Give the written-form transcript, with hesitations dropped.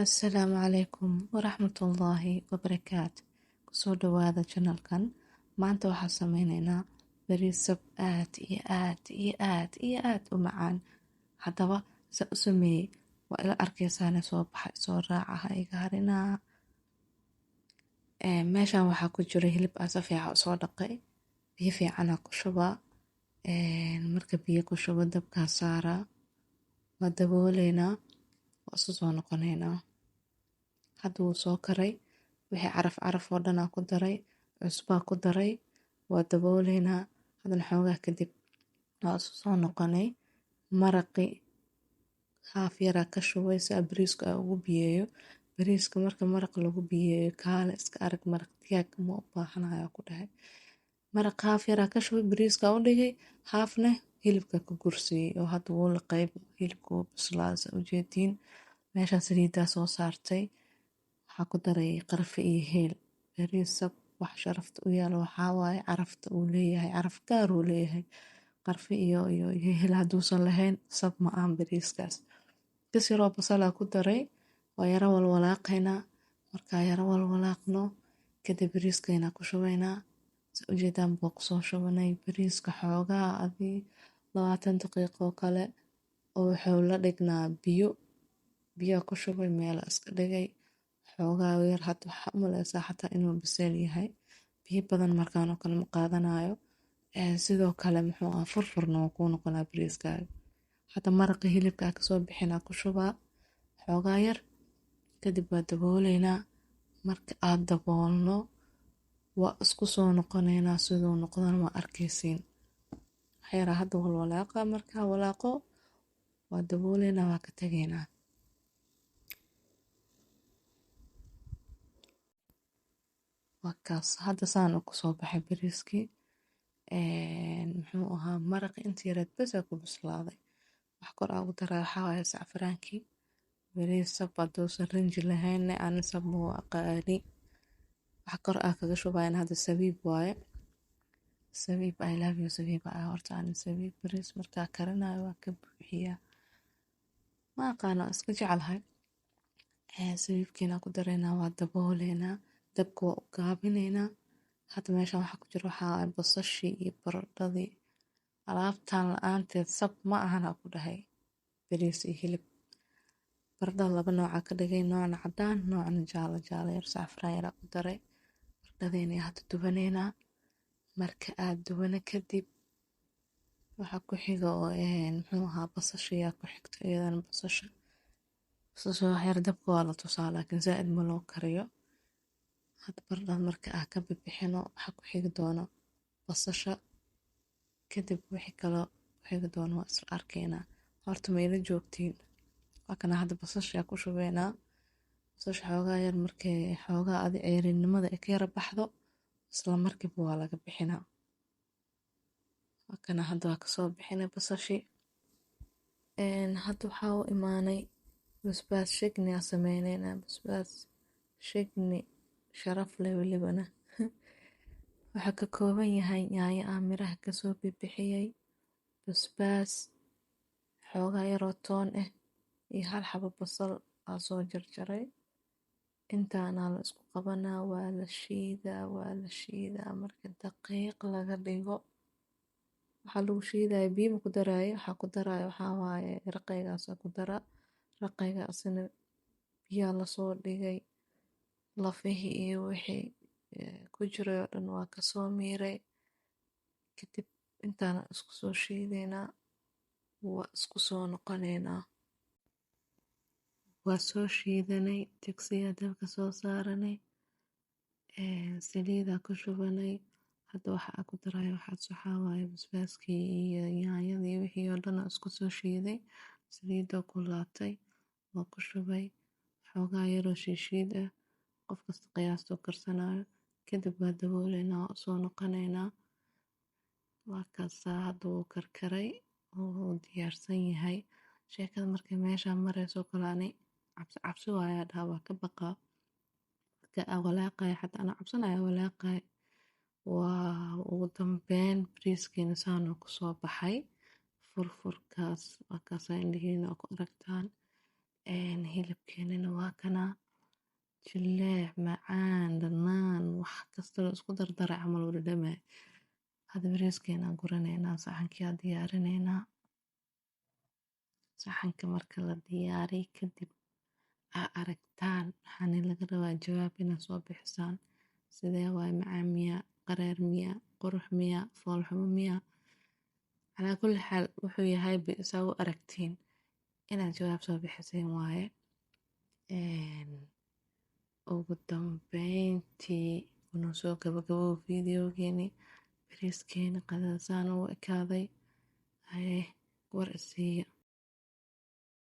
Asalaamu calaykum waraxmatullaahi wabarakaatu. Kusoo dhawaada channelkan. Maanta waxaan sameyneynaa bariis sab aad iyo aad iyo aad iyo aad u macaan. Haddaba se u sameeyey waa ila arkeysaane soo baxay soo raacaha iga harinaa. Meeshan waxaa ku jira hilib aan si fiican u soo dhaqay. Biyo fiicanaa ku shubaa. Marka biyo ku shubo dabkaa saaraa. Waa dabooleynaa. Waa isu soo noqoneynaa. Hadda wuu soo karay. Wixii caraf oo dhan aan ku daray. Cusbaa ku daray. Waa dabooleynaa. Haddana xoogaa kadib waa isu soo noqonay. Maraqi haaf yaraa ka shubay si bariiska aan ugu biyeeyo. Bariiska marka maraq lagu biyeeyo kaale iska arag maraq digaag ma u baahanayo ku dhahay. Maraq haaf yaraa ka shubay bariiska u dhigay. Haafna hilibka ku gursiyey oo hadda wuu la qayb hilibka wuu bislaaday u jeediin. Meeshaan saliidaa soo saartay. Waxaa ku daray qarfe iyo heel. Bariis sab wax sharafta u yaalo waxaa waaye carafta uu leeyahay. Caraf gaar uu leeyahay. Qarfe iyo heel hadduusan lahayn sab ma aan bariiskaas. Kas yaroo basalaa ku daray. Waa yara walwalaaqaynaa. Markaa yara walwalaaqno. Kadib bariiskayna ku shubaynaa. Si u jeedaan buu ku soo shubanay bariiska xoogaa adii 20 daqiiqo kale oo wuxuu la dhignaa biyo. Biyo ku shubay meel iska dhigay. Xoogaa yar hadda waxa u maleysaa xataa inuu biseel yahay. Biyo badan markaan oo kale ma qaadanayo. Sidoo kale muxuu furfurna wuu ku noqonaa bariiskaaga. Hadda maraqi hilibka ka soo bixinaa ku shubaa. Xoogaa yar. Kadib waa dabooleynaa. Marka aad daboolno waa isku soo noqoneynaa sidoo noqdaan waa arkaysiin. Waxyara hadda walwalaaqa markaa walaaqo waa dabooleynaa waa ka tageynaa. Wakaas hadda saan ku soo baxay bariiskii. Muxuu ahaa maraqi intii yareed bas ku bislaaday. Wax kor ugu daray waxaa waaye sacfaraankii. Bariis sab hadduusan rinji lahayn aan sab muu aqaani. Wax kor kaga shubayn hadda sabiib waaye. Sabiib I love you sabiib horta aan sabiib bariis markaa karinayo waa ka buuxiyaa. Ma aqaano iska jeclahay. Sabiibkiina ku dareynaa waa dabooleynaa. Dabka waa u gaabineynaa. Hadda meeshaan waxaa ku jira waxaa basashii iyo baradhadii. Alaabtaan la'aanteed sab ma ahana ku dhahay. Bariis iyo hilib. Baradhada laba nooca ka dhigay noocna cadaan noocna jaalo yar sacfaraan yar ku daray. Baradhadeenii hadda dubaneynaa. Marka aad dubana kadib waxaa ku xiga oo muxuu ahaa basashiya ku xigta iyadana basasha. Basasha wax yar dabka waa la tusaa laakiin zaad ma loo kariyo. Hadda baradhada marka aan ka bixino waxaa ku xigi doono basasha. Kadib wixii kale ku xigi doono waa isla arkeynaa. Horta ma ila joogtiin. Waa kana hadda basasha ku shubaynaa. Basasha xoogaa yar markay xoogaa adi ceerinnimada ka yara baxdo isla markiiba waa laga bixinaa. Waa kana hadda waa ka soo bixinay basashi. Hadda waxaa u imaanay basbaas shigni aan sameyneynaa basbaas shigni sharaf leh walibana. Waxaa ka kooban yahay yaanyo aan miraha ka soo bixiyay. Basbaas xoogaa yaroo toon ah iyo hal xabo basal aan soo jarjaray. Intaana la isku qabanaa waa la shiidaa marka daqiiq laga dhigo. Waxaa lagu shiidaa biyo ku daraayo waxaa ku daraayo waxaa waaye raqaygaas ku dara. Raqaygaasina biyo la soo dhigay. Lafihii iyo wixii ku jiray oo dhan waa ka soo miiray. Kadib intaana isku soo shiideynaa. Waa isku soo noqoneynaa. Waa soo shiidanay digsiga dabka soo saaranay. Saliida ku shubanay. Hadda waxaa ku daray waxaa waaye basbaaskii iyo yaanyadii wixii oo dhan isku soo shiiday. Saliida ku laatay waa ku shubay. Xoogaa yaroo shiishiid ah. Qof kasta qiyaasta karsanayo. Kadib waa dabooleynaa oo soo noqoneynaa. Waa kaasaa hadda wuu karkaray oo diyaarsan yahay. Sheekada markay meeshaan marayso kalaani cabsi waaye dhaha waa ka baqaa. Marka walaaqay xataa ana cabsanaya walaaqay. Waa ugu dambeyn bariiskiina saan ku soo baxay. Furfurkaas waa kaasa indhihiina ku aragtaan. hilibkeenina waa kana jileec macaan dhanaan wax kasta la isku dardaray camal u dhadhamay. Hada bariiskeena guraneynaa saxankia diyaarineynaa. Saxanka marka la diyaariyo kadib aa aragtaan waxaana laga rabaa jawaab inaad soo bixisaan sidee waay macaan miya qareer miya qurux miya foolxumo miya calaa kulli xaal wuxuu yahay saa u aragtiin inaad jawaab soo bixiseen waaye. ugu dambeyntii inuu soo gabagabo fiidiyogeeni bariiskeena qadasaan u ekaaday haye war isiiya.